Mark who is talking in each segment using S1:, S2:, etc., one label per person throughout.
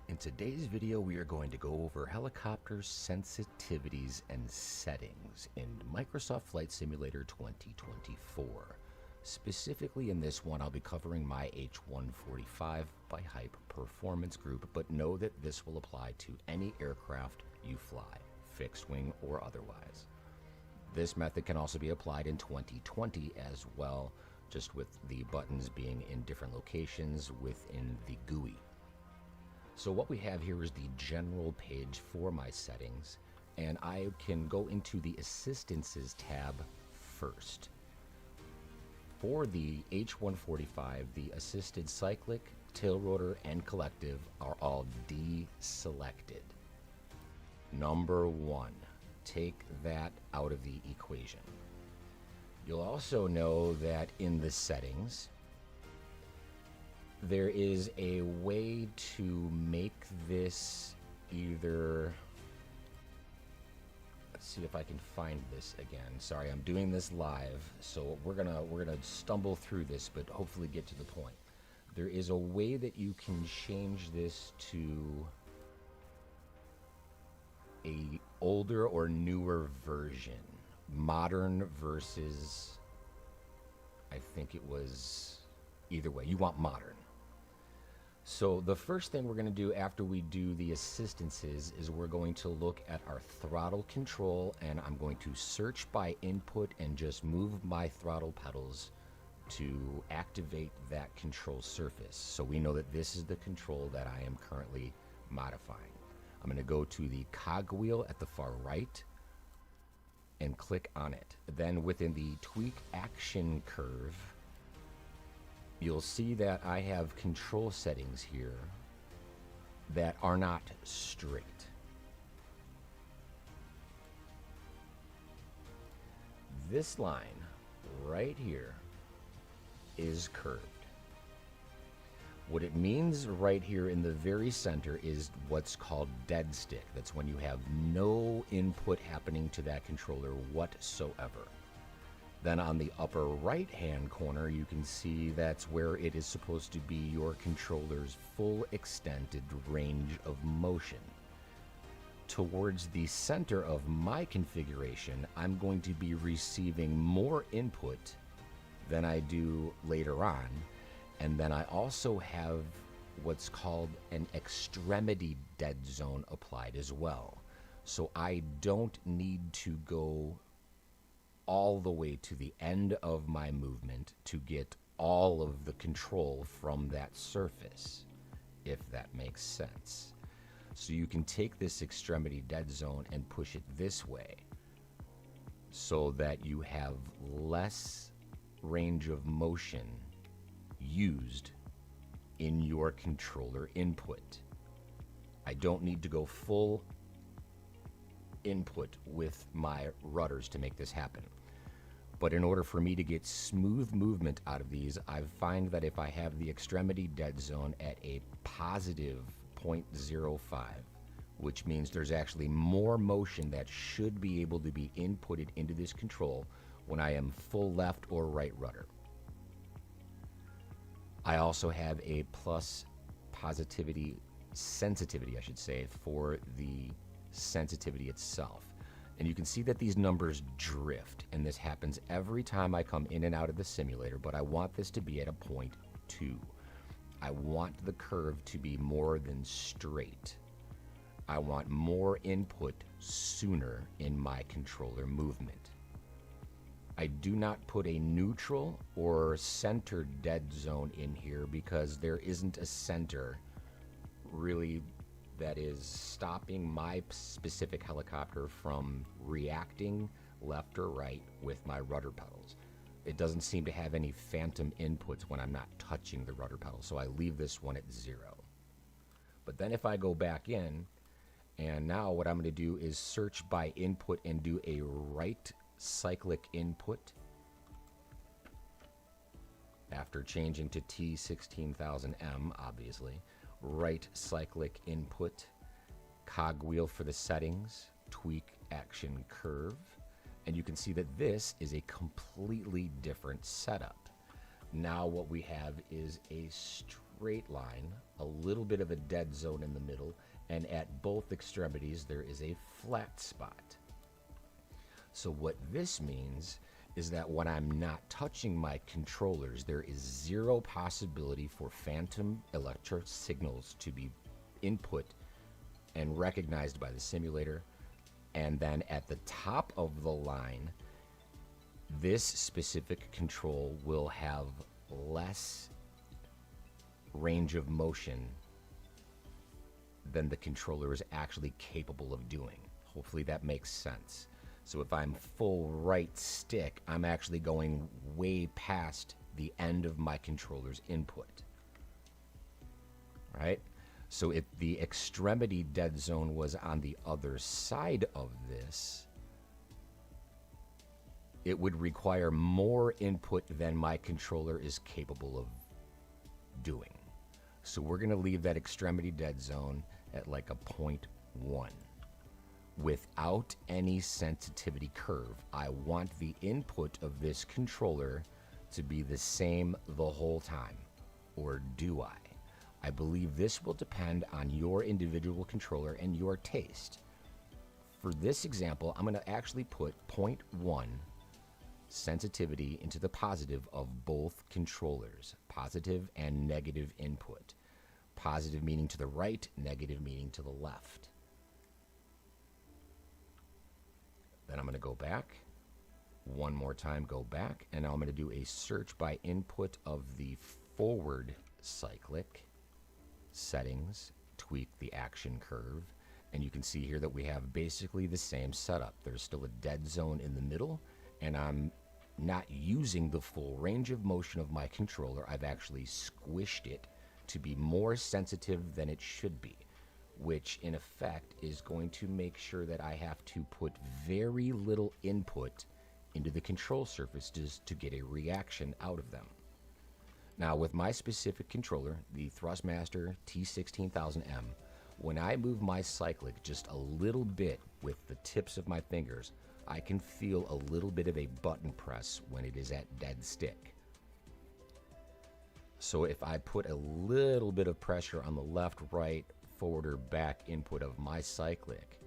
S1: In today's video, we are going to go over helicopter sensitivities and settings in Microsoft Flight Simulator 2024. Specifically in this one, I'll be covering my H145 by Hype Performance Group, but know that this will apply to any aircraft you fly, fixed wing or otherwise. This method can also be applied in 2020 as well, just with the buttons being in different locations within the GUI. So what we have here is the general page for my settings, and I can go into the Assistances tab first. For the H145, the assisted cyclic, tail rotor, and collective are all deselected. Number one, take that out of the equation. You'll also know that in the settings, there is a way to make this either, let's see if I can find this again. Sorry, I'm doing this live, so we're gonna stumble through this, but hopefully get to the point. There is a way that you can change this to a older or newer version, modern versus, I think it was, either way, you want modern. So the first thing we're going to do after we do the assistances is we're going to look at our throttle control, and I'm going to search by input and just move my throttle pedals to activate that control surface. So we know that this is the control that I am currently modifying. I'm going to go to the cogwheel at the far right and click on it. Then within the tweak action curve, you'll see that I have control settings here that are not straight. This line right here is curved. What it means right here in the very center is what's called dead stick. That's when you have no input happening to that controller whatsoever. Then on the upper right hand corner, you can see that's where it is supposed to be your controller's full extended range of motion. Towards the center of my configuration, I'm going to be receiving more input than I do later on. And then I also have what's called an extremity dead zone applied as well. So I don't need to go all the way to the end of my movement to get all of the control from that surface, if that makes sense. So you can take this extremity dead zone and push it this way so that you have less range of motion used in your controller input. I don't need to go full input with my rudders to make this happen. But in order for me to get smooth movement out of these, I find that if I have the extremity dead zone at a positive 0.05, which means there's actually more motion that should be able to be inputted into this control when I am full left or right rudder. I also have a plus sensitivity, I should say, for the sensitivity itself. And you can see that these numbers drift, and this happens every time I come in and out of the simulator, but I want this to be at a 0.2. I want the curve to be more than straight. I want more input sooner in my controller movement. I do not put a neutral or center dead zone in here because there isn't a center really that is stopping my specific helicopter from reacting left or right with my rudder pedals. It doesn't seem to have any phantom inputs when I'm not touching the rudder pedal, so I leave this one at 0. But then if I go back in, and now what I'm going to do is search by input and do a right cyclic input after changing to T16000M, obviously. Right cyclic input, cogwheel for the settings, tweak action curve, and you can see that this is a completely different setup. Now what we have is a straight line, a little bit of a dead zone in the middle, and at both extremities there is a flat spot. So what this means is that when I'm not touching my controllers, there is zero possibility for phantom electric signals to be input and recognized by the simulator. And then at the top of the line, this specific control will have less range of motion than the controller is actually capable of doing. Hopefully that makes sense. So if I'm full right stick, I'm actually going way past the end of my controller's input. Right? So if the extremity dead zone was on the other side of this, it would require more input than my controller is capable of doing. So we're going to leave that extremity dead zone at like a 0.1. Without any sensitivity curve, I want the input of this controller to be the same the whole time. Or do I? I believe this will depend on your individual controller and your taste. For this example, I'm going to actually put 0.1 sensitivity into the positive of both controllers, positive and negative input. Positive meaning to the right, negative meaning to the left. Then I'm going to go back, one more time go back, and now I'm going to do a search by input of the forward cyclic settings, tweak the action curve, and you can see here that we have basically the same setup. There's still a dead zone in the middle, and I'm not using the full range of motion of my controller. I've actually squished it to be more sensitive than it should be, which in effect is going to make sure that I have to put very little input into the control surfaces to get a reaction out of them. Now with my specific controller, the Thrustmaster T16000M, when I move my Cyclic just a little bit with the tips of my fingers, I can feel a little bit of a button press when it is at dead stick. So if I put a little bit of pressure on the left, right, forward or back input of my Cyclic,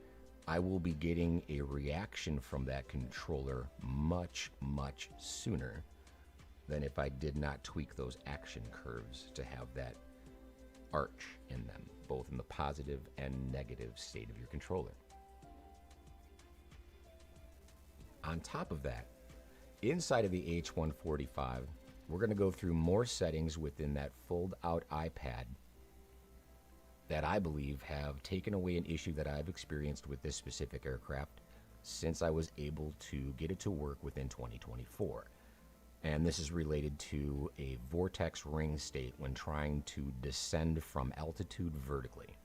S1: I will be getting a reaction from that controller much, much sooner than if I did not tweak those action curves to have that arch in them, both in the positive and negative state of your controller. On top of that, inside of the H145, we're going to go through more settings within that fold-out iPad that I believe have taken away an issue that I've experienced with this specific aircraft since I was able to get it to work within 2024. And this is related to a vortex ring state when trying to descend from altitude vertically.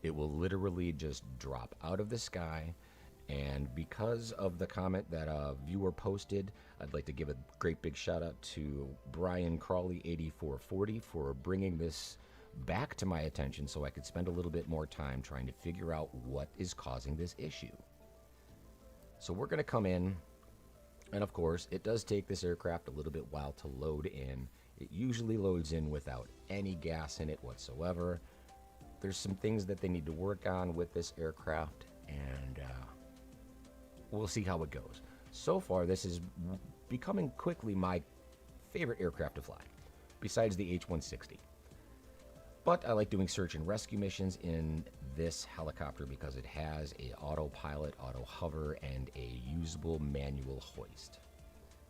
S1: It will literally just drop out of the sky, and because of the comment that a viewer posted, I'd like to give a great big shout out to Brian Crawley 8440 for bringing this back to my attention so I could spend a little bit more time trying to figure out what is causing this issue. So we're going to come in, and of course it does take this aircraft a little bit while to load in. It usually loads in without any gas in it whatsoever. There's some things that they need to work on with this aircraft, and we'll see how it goes. So far, this is becoming quickly my favorite aircraft to fly, besides the H160. But I like doing search and rescue missions in this helicopter because it has a autopilot, auto hover, and a usable manual hoist.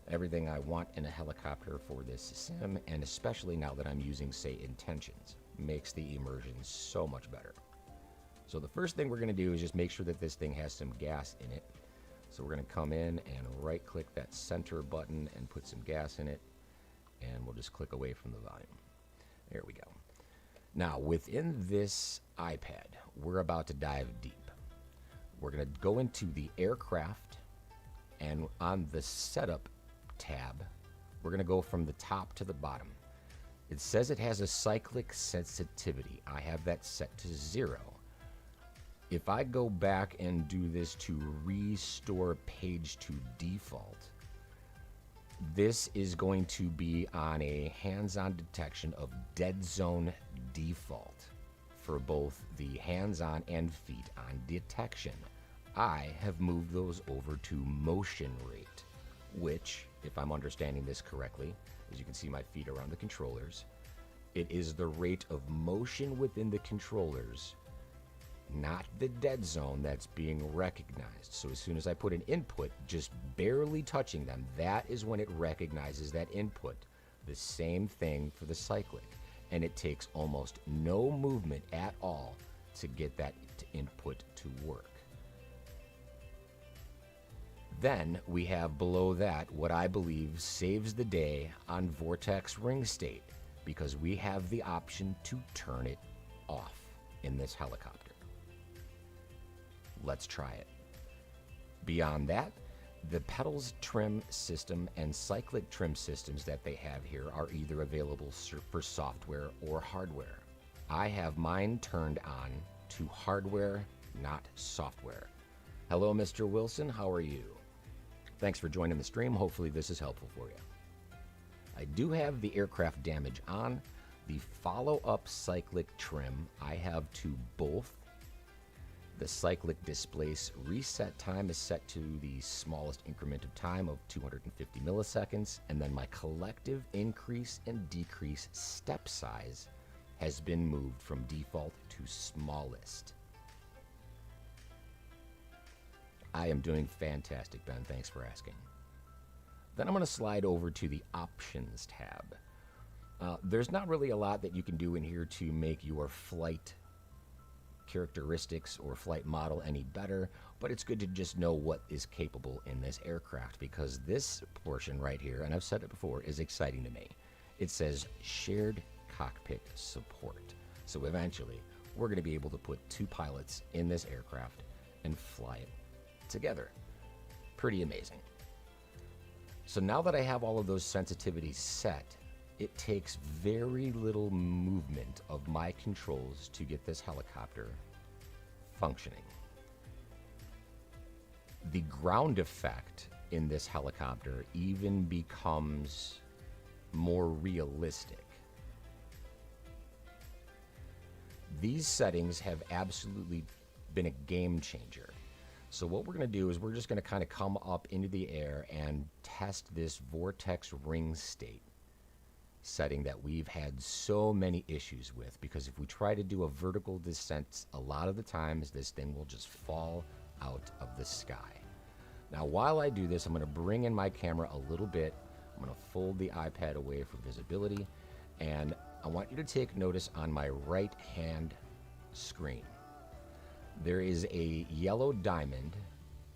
S1: Everything I want in a helicopter for this sim, and especially now that I'm using, say, intentions, makes the immersion so much better. So the first thing we're going to do is just make sure that this thing has some gas in it. So we're going to come in and right click that center button and put some gas in it, and we'll just click away from the volume. There we go. Now within this iPad, we're about to dive deep. We're going to go into the aircraft, and on the setup tab, we're going to go from the top to the bottom. It says it has a cyclic sensitivity. I have that set to 0. If I go back and do this to restore page to default, This is going to be on a hands-on detection of dead zone default for both the hands-on and feet-on detection. I have moved those over to motion rate, which, if I'm understanding this correctly, as you can see my feet around the controllers, it is the rate of motion within the controllers, not the dead zone, that's being recognized. So as soon as I put an input, just barely touching them, that is when it recognizes that input. The same thing for the Cyclic. And it takes almost no movement at all to get that input to work. Then we have below that what I believe saves the day on Vortex ring state, because we have the option to turn it off in this helicopter. Let's try it. Beyond that, the pedals trim system and Cyclic trim systems that they have here are either available for software or hardware. I have mine turned on to hardware, not software. Hello, Mr. Wilson, how are you? Thanks for joining the stream. Hopefully this is helpful for you. I do have the aircraft damage on. The follow-up Cyclic trim, I have to both. The Cyclic displace reset time is set to the smallest increment of time of 250 milliseconds, and then my collective increase and decrease step size has been moved from default to smallest. I am doing fantastic, Ben. Thanks for asking. Then I'm going to slide over to the Options tab. There's not really a lot that you can do in here to make your flight characteristics or flight model any better, but it's good to just know what is capable in this aircraft, because this portion right here, and I've said it before, is exciting to me. It says shared cockpit support. So eventually, we're going to be able to put two pilots in this aircraft and fly it together. Pretty amazing. So now that I have all of those sensitivities set, it takes very little movement of my controls to get this helicopter functioning. The ground effect in this helicopter even becomes more realistic. These settings have absolutely been a game changer. So what we're going to do is we're just going to kind of come up into the air and test this Vortex ring state setting that we've had so many issues with, because if we try to do a vertical descent, a lot of the times this thing will just fall out of the sky. Now while I do this, I'm going to bring in my camera a little bit. I'm going to fold the iPad away for visibility, and I want you to take notice on my right hand screen. There is a yellow diamond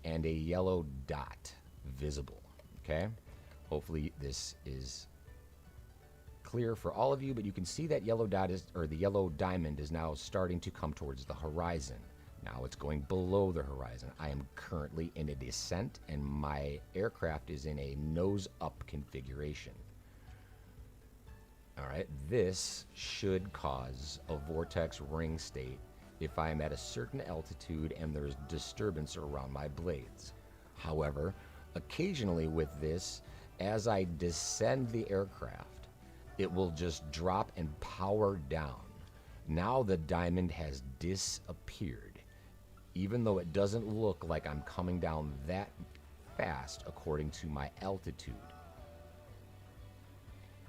S1: and a yellow dot visible, okay? Hopefully this is clear for all of you, but you can see that yellow dot is, or the yellow diamond is now starting to come towards the horizon. Now it's going below the horizon. I am currently in a descent, and my aircraft is in a nose up configuration. All right, this should cause a vortex ring state if I am at a certain altitude and there's disturbance around my blades. However, occasionally with this, as I descend the aircraft, it will just drop and power down. Now the diamond has disappeared, even though it doesn't look like I'm coming down that fast according to my altitude.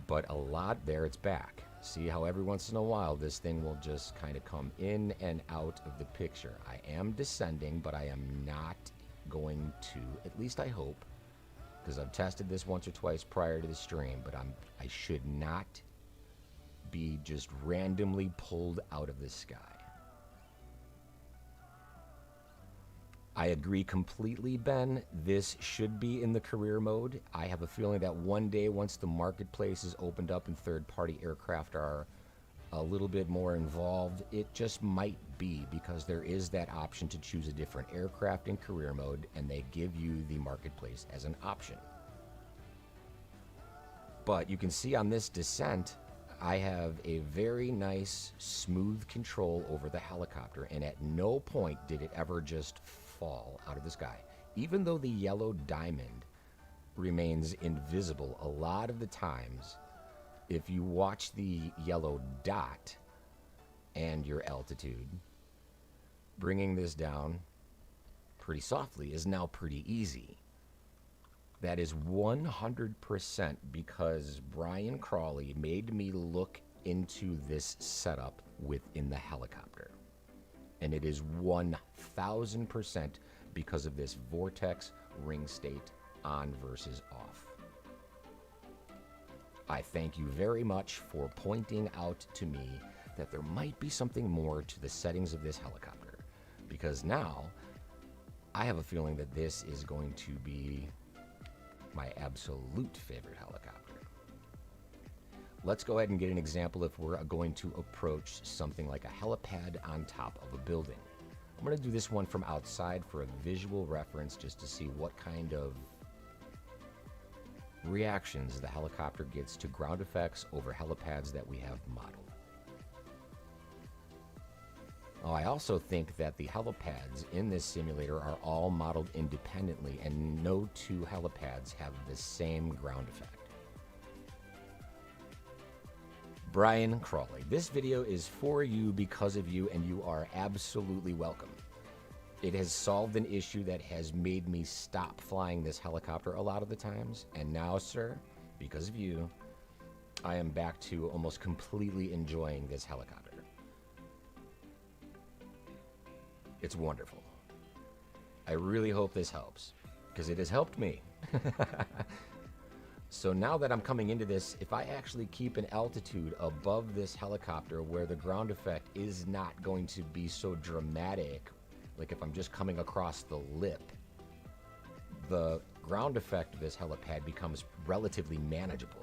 S1: But a lot there, it's back. See how every once in a while this thing will just kind of come in and out of the picture. I am descending, but I am not going to, at least I hope, because I've tested this once or twice prior to the stream, but I should not be just randomly pulled out of the sky. I agree completely, Ben. This should be in the career mode. I have a feeling that one day, once the marketplace is opened up and third-party aircraft are a little bit more involved, it just might be, because there is that option to choose a different aircraft in career mode, and they give you the marketplace as an option. But you can see on this descent, I have a very nice, smooth control over the helicopter, and at no point did it ever just fall out of the sky. Even though the yellow diamond remains invisible. A lot of the times, if you watch the yellow dot and your altitude, bringing this down pretty softly is now pretty easy. That is 100% because Brian Crawley made me look into this setup within the helicopter. And it is 1000% because of this Vortex ring state on versus off. I thank you very much for pointing out to me that there might be something more to the settings of this helicopter, because now I have a feeling that this is going to be my absolute favorite helicopter. Let's go ahead and get an example if we're going to approach something like a helipad on top of a building. I'm going to do this one from outside for a visual reference, just to see what kind of reactions the helicopter gets to ground effects over helipads that we have modeled. Oh, I also think that the helipads in this simulator are all modeled independently, and no two helipads have the same ground effect. Brian Crawley, this video is for you, because of you, and you are absolutely welcome. It has solved an issue that has made me stop flying this helicopter a lot of the times, and now, sir, because of you, I am back to almost completely enjoying this helicopter. It's wonderful. I really hope this helps, because it has helped me. So now that I'm coming into this, if I actually keep an altitude above this helicopter where the ground effect is not going to be so dramatic, like if I'm just coming across the lip, the ground effect of this helipad becomes relatively manageable.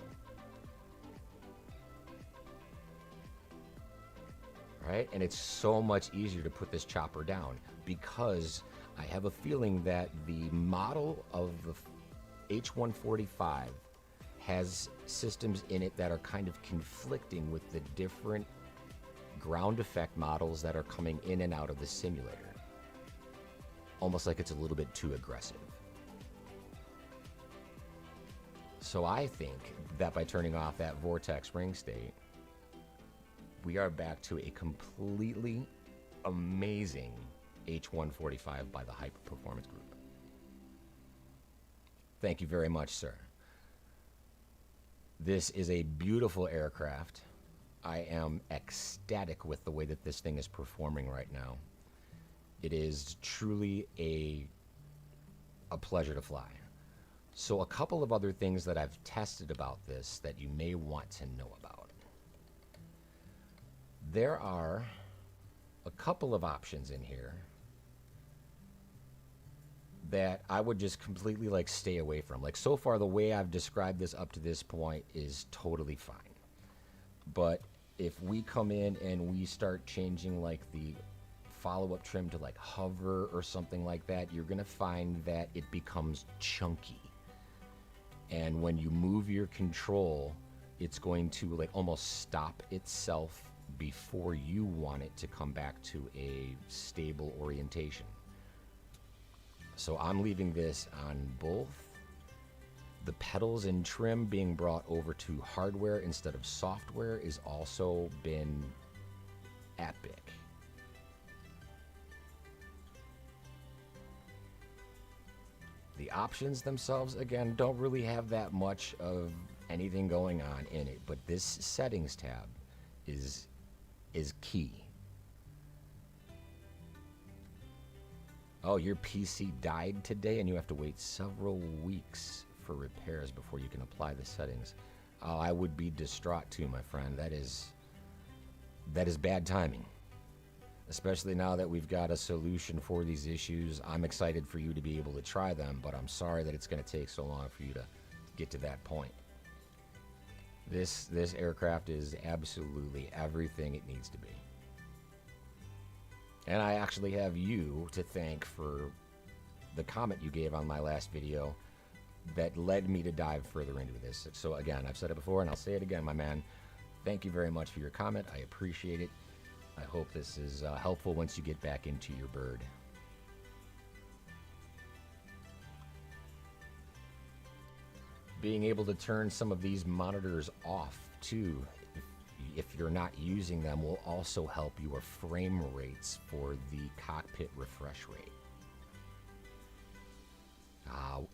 S1: Right? And it's so much easier to put this chopper down, because I have a feeling that the model of the H145 has systems in it that are kind of conflicting with the different ground effect models that are coming in and out of the simulator. Almost like it's a little bit too aggressive. So I think that by turning off that Vortex ring state, we are back to a completely amazing H145 by the Hyper Performance Group. Thank you very much, sir. This is a beautiful aircraft. I am ecstatic with the way that this thing is performing right now. It is truly a pleasure to fly. So a couple of other things that I've tested about this that you may want to know about. There are a couple of options in here that I would just completely like stay away from. Like, so far the way I've described this up to this point is totally fine. But if we come in and we start changing like the follow-up trim to like hover or something like that, you're gonna find that it becomes chunky. And when you move your control, it's going to like almost stop itself before you want it to come back to a stable orientation. So I'm leaving this on both. The pedals and trim being brought over to hardware instead of software is also been epic. The options themselves, again, don't really have that much of anything going on in it, but this settings tab is key. Oh, your PC died today and you have to wait several weeks for repairs before you can apply the settings. Oh, I would be distraught too, my friend. That is bad timing. Especially now that we've got a solution for these issues. I'm excited for you to be able to try them, but I'm sorry that it's going to take so long for you to get to that point. This aircraft is absolutely everything it needs to be. And I actually have you to thank for the comment you gave on my last video that led me to dive further into this. So again, I've said it before and I'll say it again, my man. Thank you very much for your comment. I appreciate it. I hope this is helpful once you get back into your bird. being able to turn some of these monitors off too, if you're not using them, will also help your frame rates for the cockpit refresh rate.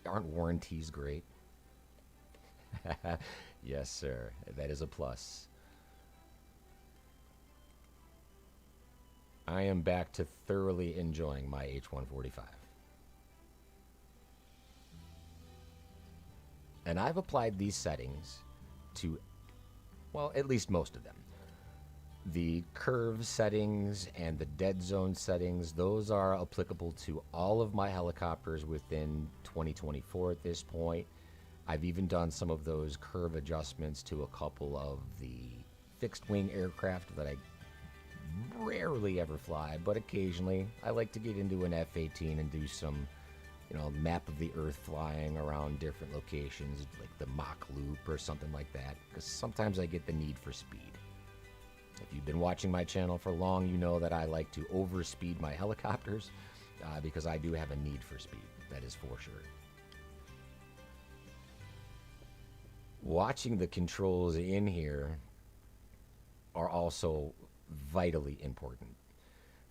S1: Aren't warranties great? Yes, sir. That is a plus. I am back to thoroughly enjoying my H145. And I've applied these settings to, well, at least most of them. The curve settings and the dead zone settings, those are applicable to all of my helicopters within 2024 at this point. I've even done some of those curve adjustments to a couple of the fixed wing aircraft that I rarely ever fly, but occasionally I like to get into an F-18 and do some, map of the earth flying around different locations, like the Mach loop or something like that, because sometimes I get the need for speed. If you've been watching my channel for long, you know that I like to overspeed my helicopters because I do have a need for speed, that is for sure. Watching the controls in here are also vitally important.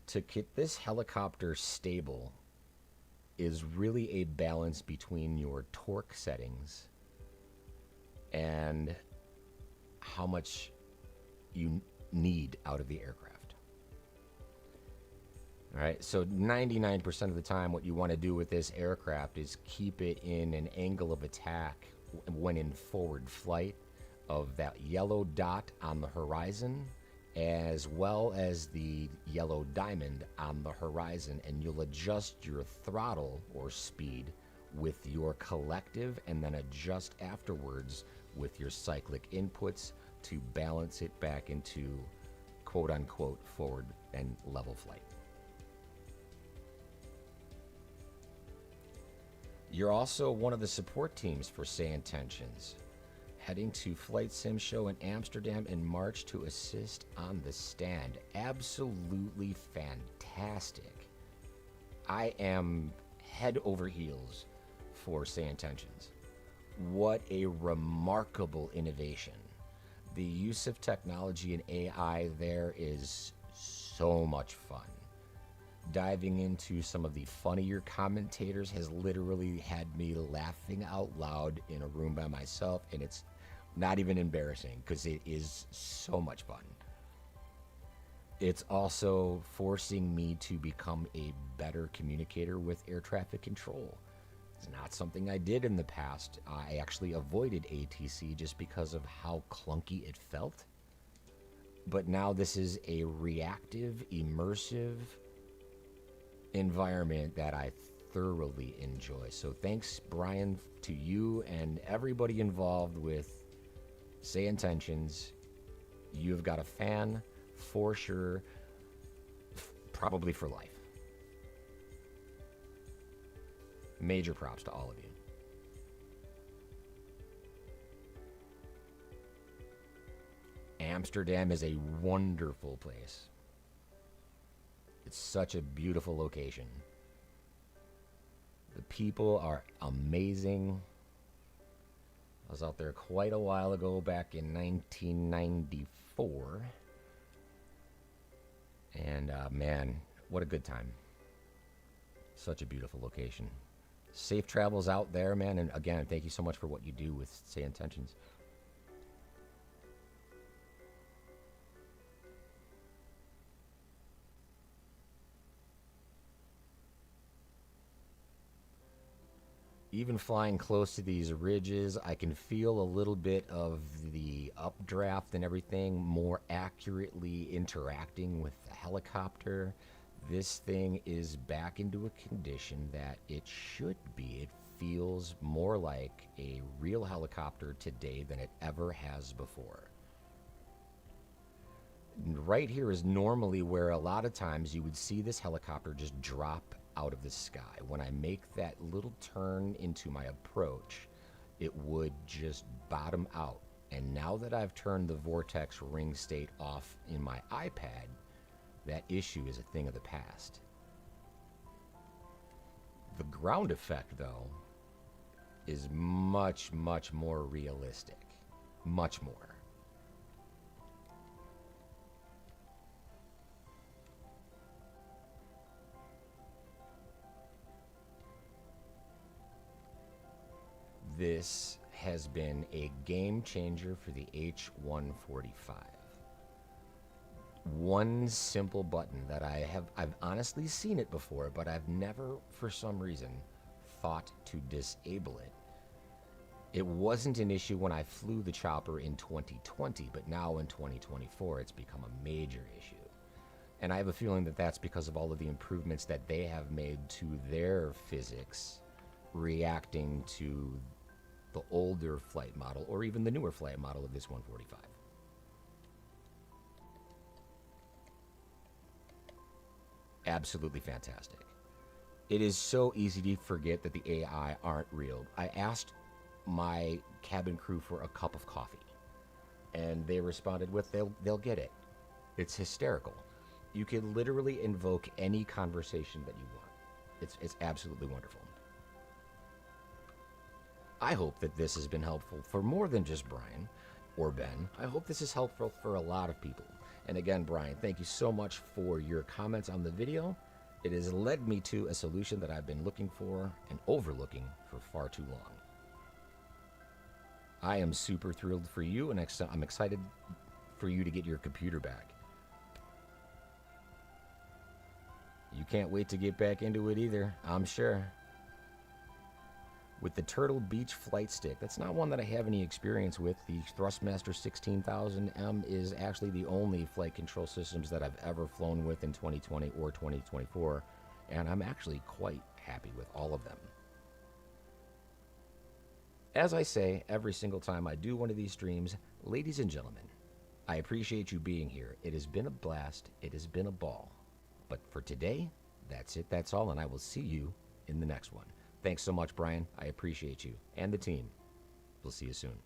S1: To get this helicopter stable is really a balance between your torque settings and how much you need out of the aircraft. All right, so 99% of the time what you want to do with this aircraft is keep it in an angle of attack when in forward flight of that yellow dot on the horizon, as well as the yellow diamond on the horizon, and you'll adjust your throttle or speed with your collective and then adjust afterwards with your cyclic inputs to balance it back into quote-unquote forward and level flight. You're also one of the support teams for Say Intentions, heading to Flight Sim Show in Amsterdam in March to assist on the stand. Absolutely fantastic. I am head over heels for Say Intentions. What a remarkable innovation. The use of technology and AI there is so much fun. Diving into some of the funnier commentators has literally had me laughing out loud in a room by myself, and it's not even embarrassing because it is so much fun. It's also forcing me to become a better communicator with air traffic control. It's not something I did in the past. I actually avoided ATC just because of how clunky it felt. But now this is a reactive, immersive environment that I thoroughly enjoy. So thanks, Brian, to you and everybody involved with Say Intentions. You've got a fan for sure, probably for life. Major props to all of you. Amsterdam is a wonderful place. It's such a beautiful location. The people are amazing. I was out there quite a while ago, back in 1994. And man, what a good time. Such a beautiful location. Safe travels out there, man. And again, thank you so much for what you do with Say Intentions. Even flying close to these ridges, I can feel a little bit of the updraft and everything more accurately interacting with the helicopter. This thing is back into a condition that it should be. It feels more like a real helicopter today than it ever has before. Right here is normally where a lot of times you would see this helicopter just drop out of the sky. When I make that little turn into my approach, it would just bottom out. And now that I've turned the Vortex ring state off in my iPad, that issue is a thing of the past. The ground effect, though, is much, much more realistic. Much more. This has been a game changer for the H145. One simple button that I've honestly seen it before, but I've never, for some reason, thought to disable it. It wasn't an issue when I flew the chopper in 2020, but now in 2024, it's become a major issue. And I have a feeling that that's because of all of the improvements that they have made to their physics, reacting to the older flight model, or even the newer flight model of this 145. Absolutely fantastic. It is so easy to forget that the AI aren't real. I asked my cabin crew for a cup of coffee, and they responded with, they'll get it. It's hysterical. You can literally invoke any conversation that you want. It's absolutely wonderful. I hope that this has been helpful for more than just Brian or Ben. I hope this is helpful for a lot of people. And again, Brian, thank you so much for your comments on the video. It has led me to a solution that I've been looking for and overlooking for far too long. I am super thrilled for you, and I'm excited for you to get your computer back. You can't wait to get back into it either, I'm sure. With the Turtle Beach flight stick, that's not one that I have any experience with. The Thrustmaster 16000M is actually the only flight control systems that I've ever flown with in 2020 or 2024, and I'm actually quite happy with all of them. As I say every single time I do one of these streams, ladies and gentlemen, I appreciate you being here. It has been a blast. It has been a ball. But for today, that's it, that's all, and I will see you in the next one. Thanks so much, Brian. I appreciate you and the team. We'll see you soon.